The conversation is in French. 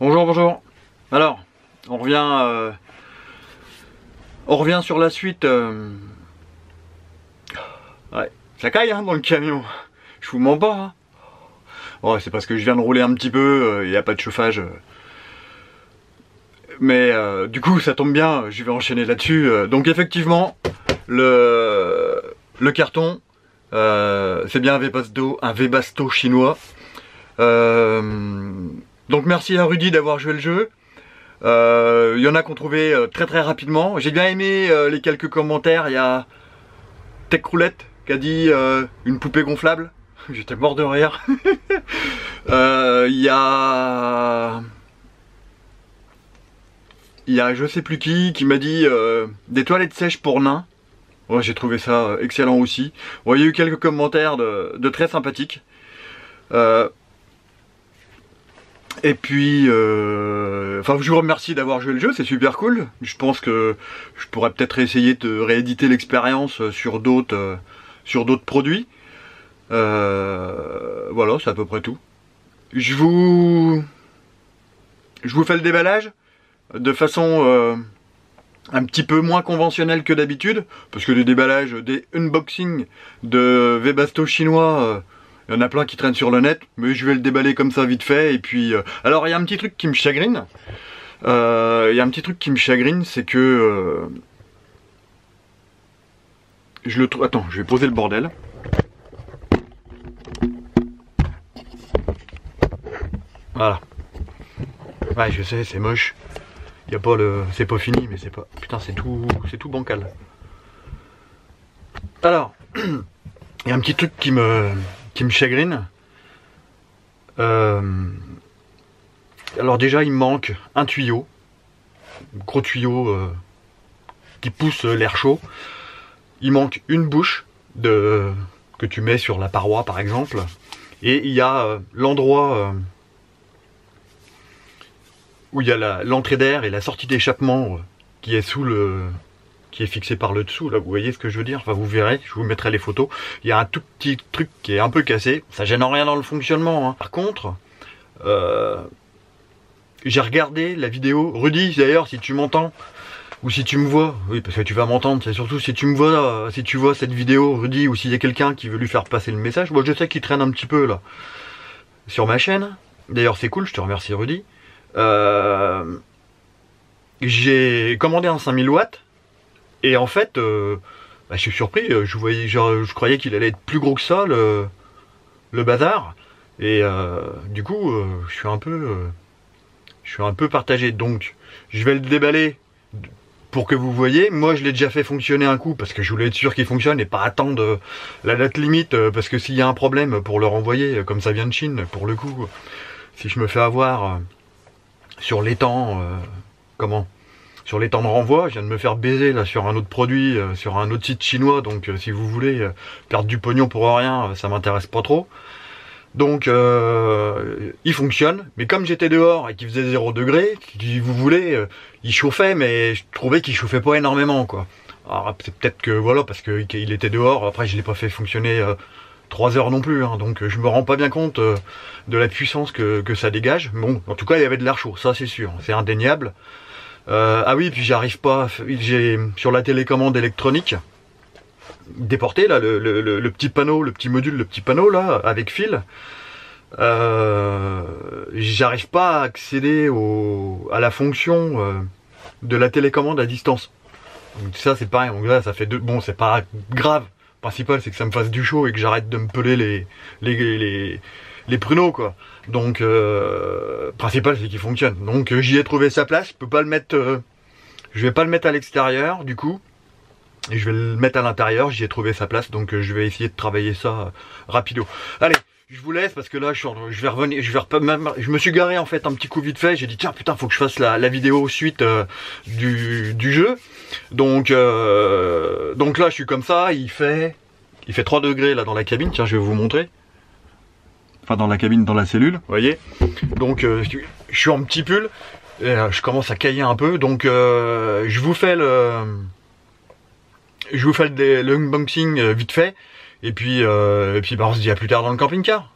Bonjour, bonjour. Alors, on revient sur la suite. Ouais, ça caille hein, dans le camion. Je vous mens pas. Hein. Ouais, c'est parce que je viens de rouler un petit peu. Il n'y a pas de chauffage. Mais du coup, ça tombe bien. Je vais enchaîner là-dessus. Donc effectivement, le carton, c'est bien un Webasto chinois. Donc merci à Rudy d'avoir joué le jeu. Il y en a qu'on trouvait très rapidement. J'ai bien aimé les quelques commentaires. Il y a Tech Roulette qui a dit une poupée gonflable. J'étais mort de rire. Il y a je sais plus qui m'a dit des toilettes sèches pour nains. Ouais, j'ai trouvé ça excellent aussi. Bon, il y a eu quelques commentaires de très sympathiques. Et puis, enfin, je vous remercie d'avoir joué le jeu, c'est super cool. Je pense que je pourrais peut-être essayer de rééditer l'expérience sur d'autres produits. Voilà, c'est à peu près tout. Je vous fais le déballage de façon un petit peu moins conventionnelle que d'habitude, parce que des déballages, des unboxings de Webasto chinois. Il y en a plein qui traînent sur le net, mais je vais le déballer comme ça vite fait. Et puis, alors il y a un petit truc qui me chagrine. C'est que je le trouve. Attends, je vais poser le bordel. Voilà. Ouais, je sais, c'est moche. Y a pas c'est pas fini, mais c'est pas. Putain, c'est tout bancal. Alors, il y a un petit truc qui me chagrine. Alors déjà il me manque un tuyau, gros tuyau qui pousse l'air chaud. Il manque une bouche que tu mets sur la paroi par exemple. Et il y a l'endroit où il y a l'entrée d'air et la sortie d'échappement qui est qui est fixé par le dessous, là vous voyez ce que je veux dire, enfin vous verrez, je vous mettrai les photos. Il y a un tout petit truc qui est un peu cassé, ça gêne en rien dans le fonctionnement. Hein. Par contre, j'ai regardé la vidéo, Rudy d'ailleurs si tu m'entends, ou si tu me vois, oui parce que tu vas m'entendre, c'est surtout si tu me vois, si tu vois cette vidéo Rudy, ou s'il y a quelqu'un qui veut lui faire passer le message, moi je sais qu'il traîne un petit peu là, sur ma chaîne, d'ailleurs c'est cool, je te remercie Rudy. J'ai commandé un 5000 watts, et en fait, je suis surpris, je croyais qu'il allait être plus gros que ça, le bazar. Et du coup, je suis un peu partagé. Donc, je vais le déballer pour que vous voyez. Moi, je l'ai déjà fait fonctionner un coup, parce que je voulais être sûr qu'il fonctionne, et pas attendre la date limite, parce que s'il y a un problème, pour le renvoyer, comme ça vient de Chine, pour le coup, si je me fais avoir sur les temps, sur les temps de renvoi, je viens de me faire baiser là sur un autre produit, sur un autre site chinois, donc si vous voulez perdre du pognon pour rien, ça m'intéresse pas trop. Donc il fonctionne, mais comme j'étais dehors et qu'il faisait 0 degré, si vous voulez, il chauffait, mais je trouvais qu'il chauffait pas énormément quoi. Alors c'est peut-être que voilà, parce qu'il était dehors, après je l'ai pas fait fonctionner 3 heures non plus, hein, donc je me rends pas bien compte de la puissance que ça dégage. Bon, en tout cas il y avait de l'air chaud, ça c'est sûr, c'est indéniable. Ah oui, puis j'arrive pas, j'ai sur la télécommande électronique déporté là le petit panneau, le petit module, le petit panneau là avec fil. J'arrive pas à accéder à la fonction de la télécommande à distance. Donc ça c'est pareil, donc là ça fait bon c'est pas grave. Le principal c'est que ça me fasse du chaud et que j'arrête de me peler les pruneaux quoi. Donc principal c'est qu'il fonctionne. Donc j'y ai trouvé sa place, je peux pas le mettre je vais pas le mettre à l'extérieur du coup. Et je vais le mettre à l'intérieur, j'y ai trouvé sa place, donc je vais essayer de travailler ça rapido. Allez, je vous laisse parce que là je vais revenir, je me suis garé en fait un petit coup vite fait, j'ai dit tiens putain faut que je fasse la vidéo suite du jeu. Donc là je suis comme ça, il fait 3 degrés là dans la cabine, tiens je vais vous montrer. Enfin dans la cabine, dans la cellule, vous voyez. Donc je suis en petit pull, et, je commence à cailler un peu, donc je vous fais l'unboxing vite fait, et puis on se dit à plus tard dans le camping-car.